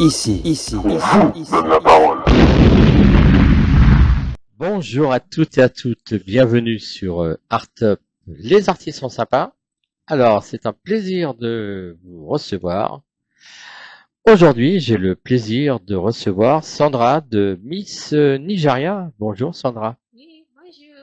On vous donne la parole. Bonjour à toutes et à toutes, bienvenue sur Art Up. Les artistes sont sympas. Alors, c'est un plaisir de vous recevoir. Aujourd'hui, j'ai le plaisir de recevoir Sandra de Miss Nigeria. Bonjour Sandra, Oui, bonjour,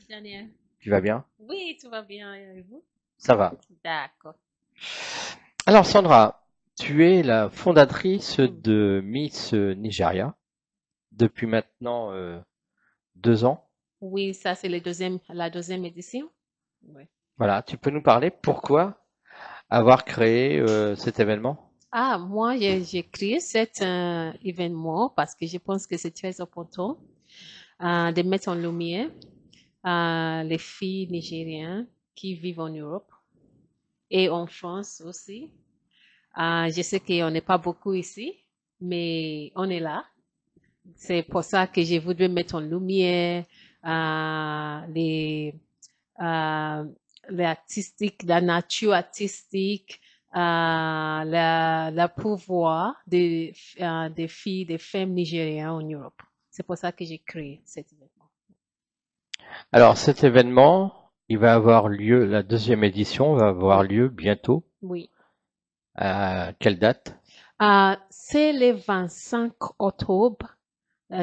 Daniel. tu vas bien? Oui, tout va bien et vous? Ça va. D'accord. Alors Sandra, tu es la fondatrice de Miss Nigeria depuis maintenant 2 ans. Oui, ça c'est la deuxième édition. Oui. Voilà, tu peux nous parler pourquoi avoir créé cet événement? Ah, moi, j'ai créé cet événement parce que je pense que c'est très important de mettre en lumière les filles nigériennes qui vivent en Europe et en France aussi. Je sais qu'on n'est pas beaucoup ici, mais on est là. C'est pour ça que j'ai voulu mettre en lumière les, euh, les artistiques, la nature artistique, la pouvoir des filles, des femmes nigériennes en Europe. C'est pour ça que j'ai créé cet événement. Alors cet événement, il va avoir lieu, la deuxième édition va avoir lieu bientôt. Oui. À quelle date? C'est le 25 octobre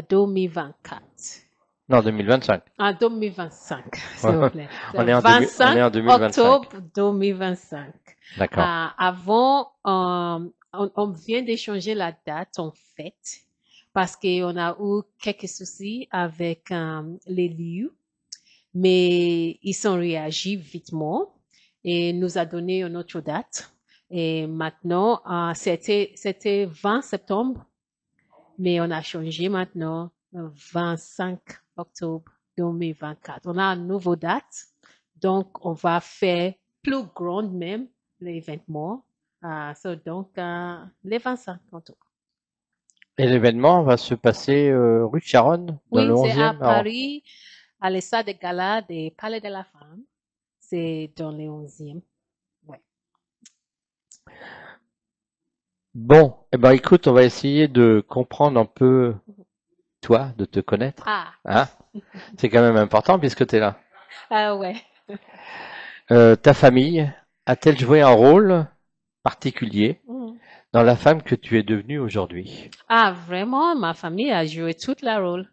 2024. Non, 2025. 2025, s'il vous plaît. On est en 25 2025. octobre 2025. D'accord. Avant, on vient d'échanger la date, en fait, parce qu'on a eu quelques soucis avec les lieux, mais ils ont réagi vitement et nous a donné une autre date. Et maintenant, c'était 20 septembre, mais on a changé maintenant, 25 octobre 2024. On a une nouvelle date, donc on va faire plus grande même l'événement. Donc, les 25 octobre. Et l'événement va se passer rue Charonne, dans le Oui, c'est à 11e. Paris, à l'estade de gala des Palais de la Femme. C'est dans le 11e. Ouais. Bon, eh ben écoute, on va essayer de comprendre un peu toi, de te connaître. Ah, Hein? C'est quand même important puisque tu es là. ouais. Ta famille a-t-elle joué un rôle particulier dans la femme que tu es devenue aujourd'hui? Ah, vraiment, ma famille a joué toute la rôle,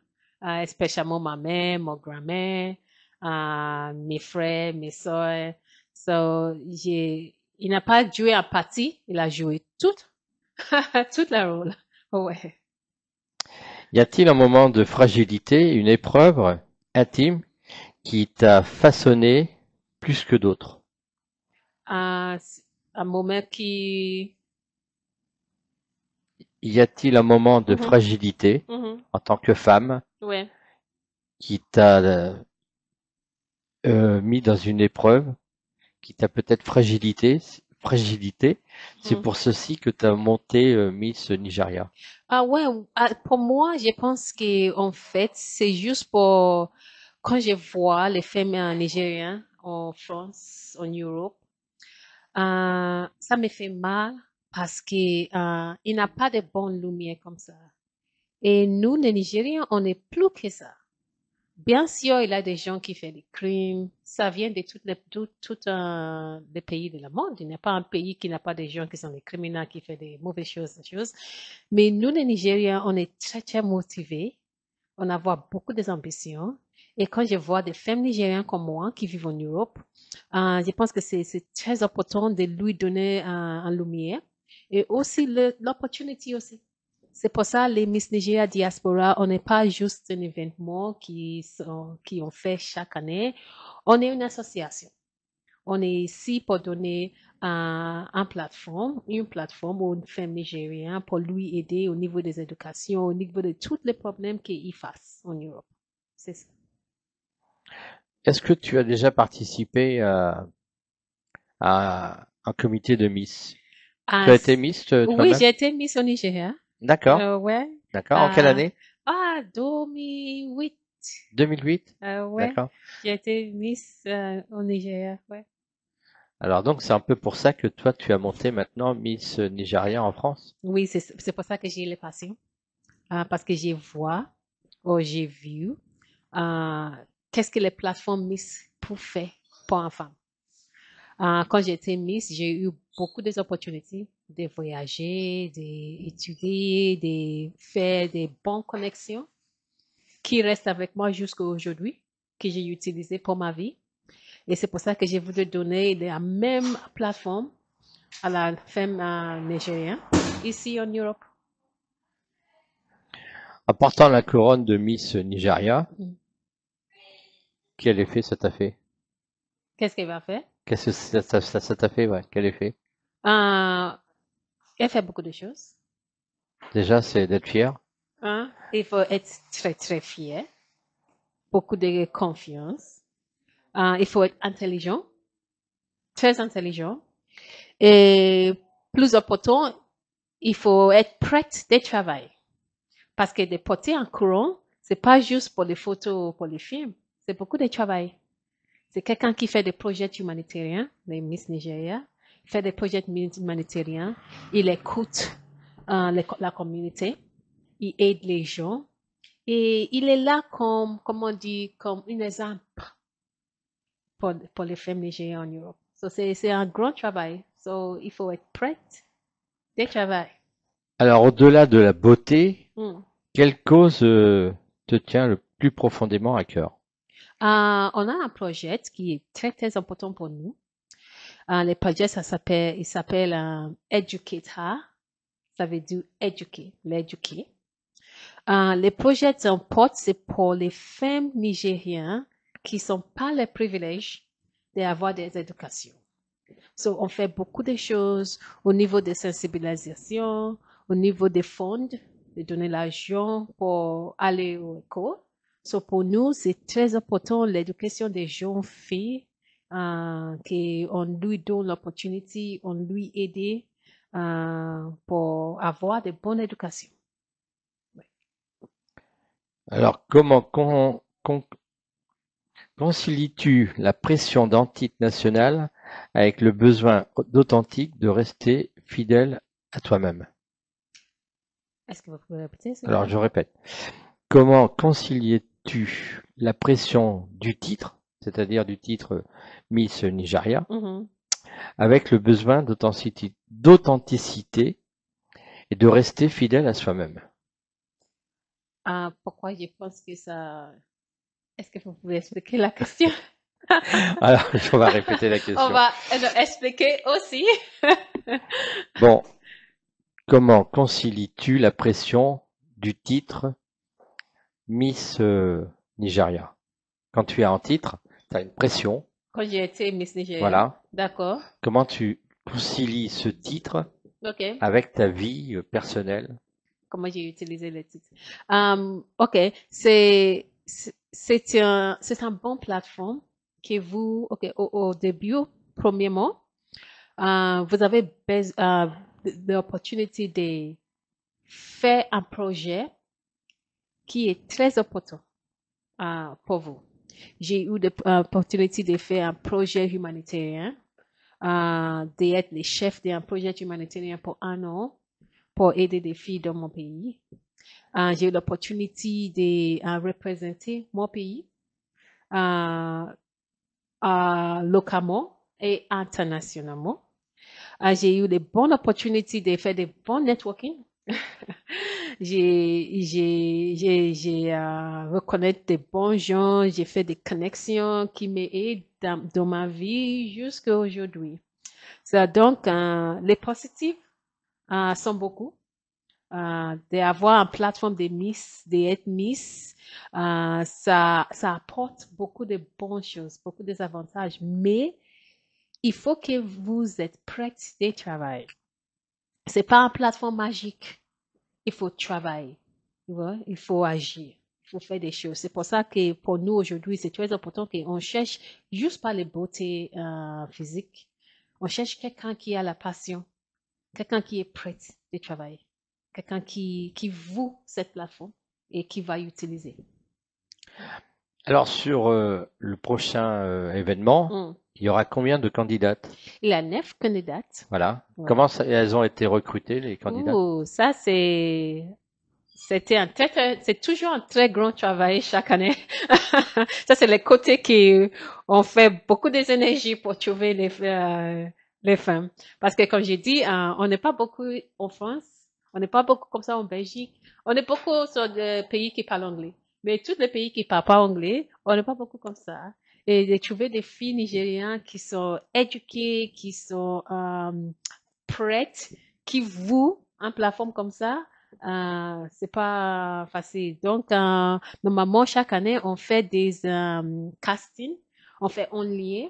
spécialement ma mère, mon grand-mère, mes frères, mes soeurs. Il n'a pas joué en partie, il a joué toute, toute la rôle. Ouais. Y a-t-il un moment de fragilité, une épreuve intime qui t'a façonné plus que d'autres? Un moment qui... Y a-t-il un moment de fragilité en tant que femme Ouais. qui t'a mis dans une épreuve, qui t'a peut-être fragilité? C'est pour ceci que tu as monté Miss Nigeria. Ah ouais, pour moi, je pense que en fait, c'est juste pour quand je vois les femmes nigériennes en France, en Europe, ça me fait mal parce que il n'a pas de bonne lumière comme ça. Et nous, les Nigériens, on n'est plus que ça. Bien sûr, il y a des gens qui font des crimes. Ça vient de tous les pays de la monde. Il n'y a pas un pays qui n'a pas des gens qui sont des criminels, qui font des mauvaises choses. Mais nous, les Nigériens, on est très, très motivés. On a beaucoup d'ambitions. Et quand je vois des femmes nigériennes comme moi qui vivent en Europe, je pense que c'est très important de lui donner un lumière et aussi l'opportunité aussi. C'est pour ça les Miss Nigeria Diaspora, on n'est pas juste un événement qui on fait chaque année. On est une association. On est ici pour donner une plateforme aux femmes nigériennes pour lui aider au niveau des éducations, au niveau de tous les problèmes qu'il fasse en Europe. C'est ça. Est-ce que tu as déjà participé à un comité de Miss? Tu as été Miss toi-même? Oui, j'ai été Miss au Nigeria. D'accord. Ouais. D'accord. En quelle année? 2008. 2008? Ouais. D'accord. J'ai été Miss au Nigeria, ouais. Alors donc c'est un peu pour ça que toi tu as monté maintenant Miss Nigeria en France? Oui, c'est pour ça que j'ai les passions. Parce que j'ai vois, ou j'ai vu, euh, qu'est-ce que les plateformes Miss pour faire pour une femme. Quand j'étais Miss, j'ai eu beaucoup d'opportunités de voyager, d'étudier, de faire des bonnes connexions qui restent avec moi jusqu'à aujourd'hui, que j'ai utilisées pour ma vie. Et c'est pour ça que j'ai voulu donner la même plateforme à la femme nigérienne ici en Europe. En portant la couronne de Miss Nigeria, Mm. quel effet ça t'a fait? Qu'est-ce qu'elle va faire? Qu'est-ce que ça t'a fait, ouais, quel effet? Euh, Elle fait beaucoup de choses. Déjà c'est d'être fier. Hein? Il faut être très, très fier, beaucoup de confiance. Il faut être intelligent, très intelligent. Et plus important, il faut être prête de travailler. Parce que de porter un couronne, c'est pas juste pour les photos ou pour les films. C'est beaucoup de travail. C'est quelqu'un qui fait des projets humanitaires, les Miss Nigeria, fait des projets humanitaires. Il écoute la communauté, il aide les gens et il est là comme on dit, comme un exemple pour les femmes nigériennes en Europe. So c'est un grand travail. So il faut être prête de travail. Alors au-delà de la beauté, Mm. quelle cause te tient le plus profondément à cœur? On a un projet qui est très, très important pour nous. Le projet, il s'appelle Educator. Ça veut dire éduquer, l'éduquer. Les projets qu'on porte, c'est pour les femmes nigériennes qui sont pas les privilèges d'avoir des éducations. So, on fait beaucoup de choses au niveau de sensibilisation, au niveau des fonds, de donner l'argent pour aller aux écoles. So, pour nous, c'est très important l'éducation des jeunes filles, qu'on lui donne l'opportunité, on lui aide pour avoir de bonnes éducations. Alors comment concilies-tu la pression d'entité nationale avec le besoin d'authentique de rester fidèle à toi-même? Est-ce que vous pouvez répéter, s'il vous Alors plaît? je répète, comment concilies-tu la pression du titre, c'est-à-dire du titre Miss Nigeria, Mhm. avec le besoin d'authenticité et de rester fidèle à soi-même? Pourquoi je pense que ça... Est-ce que vous pouvez expliquer la question? Alors, on va répéter la On question. va expliquer aussi. Bon, comment concilies-tu la pression du titre Miss Nigeria? Quand tu es en titre, tu as une pression, Quand j'ai été Miss Nigeria. voilà. D'accord. Comment tu concilies ce titre OK. avec ta vie personnelle? Comment j'ai utilisé le titre? OK. C'est un bon plateforme que vous, OK, au début, premièrement, vous avez l'opportunité de faire un projet qui est très important pour vous. J'ai eu l'opportunité de faire un projet humanitaire, d'être le chef d'un projet humanitaire pour un an pour aider des filles dans mon pays. J'ai eu l'opportunité de représenter mon pays euh, localement et internationalement. J'ai eu de bonnes opportunités de faire des bons networking. J'ai reconnaître des bons gens, j'ai fait des connexions qui m'aident dans ma vie jusqu'à aujourd'hui. Donc, les positifs sont beaucoup. D'avoir une plateforme de Miss, d'être Miss, ça apporte beaucoup de bonnes choses, beaucoup d'avantages, mais il faut que vous êtes prête de travailler. C'est pas une plateforme magique. Il faut travailler, tu vois, il faut agir, il faut faire des choses. C'est pour ça que pour nous aujourd'hui, c'est très important qu'on cherche juste pas les beautés physiques. On cherche quelqu'un qui a la passion, quelqu'un qui est prêt de travailler, quelqu'un qui voue cette plateforme et qui va l'utiliser. Alors sur le prochain événement, Mm. Il y aura combien de candidates? Il y a 9 candidates. Voilà. Ouais. Comment elles ont été recrutées, les candidates? Ouh, ça c'était c'est toujours un très grand travail chaque année. Ça, c'est les côtés qui on fait beaucoup des énergies pour trouver les femmes. Parce que, comme j'ai dit, on n'est pas beaucoup en France. On n'est pas beaucoup comme ça en Belgique. On est beaucoup sur des pays qui parlent anglais. Mais tous les pays qui parlent pas anglais, on n'est pas beaucoup comme ça. Et de trouver des filles nigériennes qui sont éduquées, qui sont prêtes, qui vouent un plateforme comme ça, c'est pas facile. Donc, normalement, chaque année, on fait des castings, on fait en lien,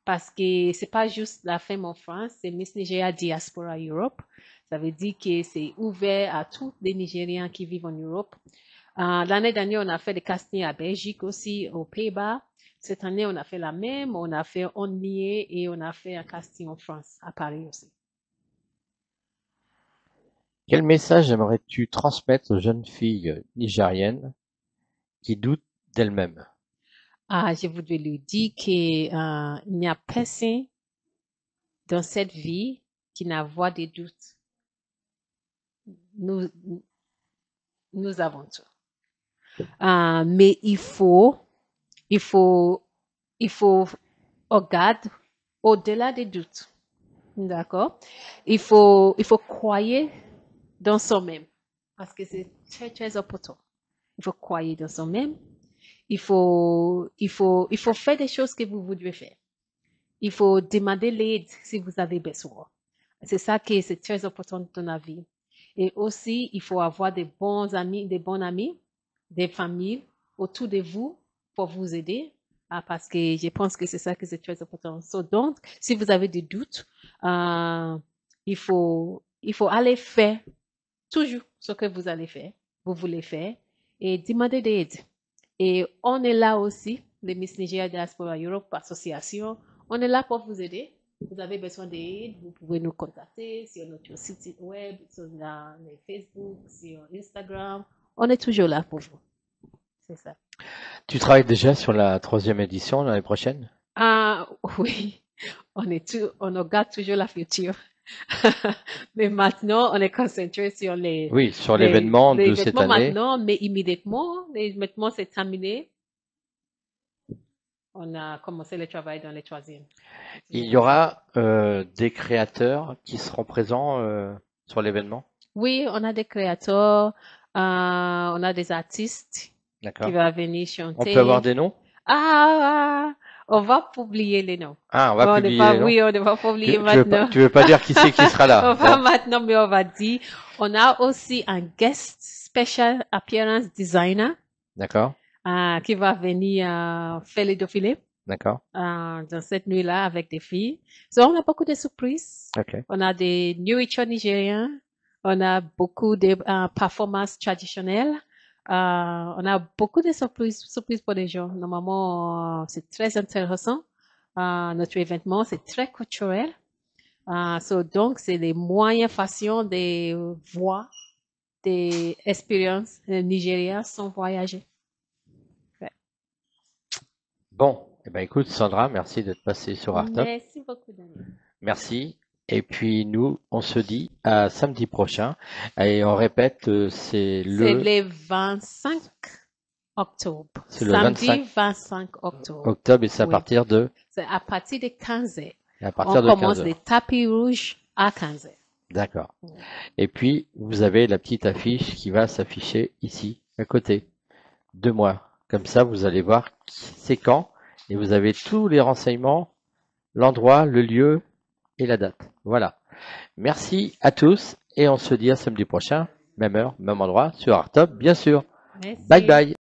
parce que c'est pas juste la femme en France, c'est Miss Nigeria Diaspora Europe. Ça veut dire que c'est ouvert à tous les Nigériens qui vivent en Europe. L'année dernière, on a fait des castings à Belgique aussi, aux Pays-Bas. Cette année, on a fait la même, on a fait en lien et on a fait un casting en France, à Paris aussi. Quel message aimerais-tu transmettre aux jeunes filles nigériennes qui doutent d'elles-mêmes? Je voudrais lui dire qu'il n'y a personne dans cette vie qui n'a pas des doutes. Nous, nous avons tout. Mais il faut regarder au-delà des doutes. D'accord? Il faut croire dans soi-même. Parce que c'est très, très important. Il faut croire dans soi-même. Il faut faire des choses que vous voudrez faire. Il faut demander l'aide si vous avez besoin. C'est ça qui est très important dans la vie. Et aussi, il faut avoir des bons amis, des familles autour de vous pour vous aider. Parce que je pense que c'est ça qui est très important. Donc, si vous avez des doutes, il faut aller faire toujours ce que vous allez faire, vous voulez faire, et demander d'aide. Et on est là aussi, les Miss Nigeria Diaspora Europe Association, on est là pour vous aider. Vous avez besoin d'aide, vous pouvez nous contacter sur notre site web, sur Facebook, sur Instagram. On est toujours là pour vous. C'est ça. Tu travailles déjà sur la 3e édition l'année prochaine? Oui, on regarde toujours la future. Mais maintenant, on est concentré sur sur l'événement de cette l'événement année. maintenant, mais immédiatement, l'événement c'est terminé. On a commencé le travail dans les 3e. Il y aura des créateurs qui seront présents sur l'événement? Oui, on a des créateurs, on a des artistes D'accord. qui vont venir On chanter. peut avoir des noms? On va publier les noms. Ah, on va publier les noms. Oui, on ne va pas publier maintenant. Tu veux pas dire qui c'est qui sera là? On va maintenant, mais on va dire. On a aussi un guest special appearance designer. D'accord. Qui va venir faire les défilés. D'accord. Dans cette nuit-là avec des filles. On a beaucoup de surprises. Okay. On a des nourritures nigériens. On a beaucoup de performances traditionnelles. On a beaucoup de surprises pour les gens. Normalement, c'est très intéressant. Notre événement, c'est très culturel. Donc, c'est les moyens façons de voir des expériences nigériennes sans voyager. Ouais. Bon, eh ben écoute Sandra, merci d'être passée sur Artop. Merci beaucoup, Daniel. Merci. Et puis nous, on se dit à samedi prochain. Et on répète, c'est le 25 octobre. C'est le Samedi 25 octobre. Octobre et c'est à partir de C'est à partir de 15 heures. À partir de on commence 15 heures. les tapis rouges à 15 heures. D'accord. Et puis vous avez la petite affiche qui va s'afficher ici à côté de moi. Comme ça, vous allez voir c'est quand et vous avez tous les renseignements, l'endroit, le lieu et la date. Voilà. Merci à tous et on se dit à samedi prochain, même heure, même endroit, sur Artop, bien sûr. Merci. Bye bye.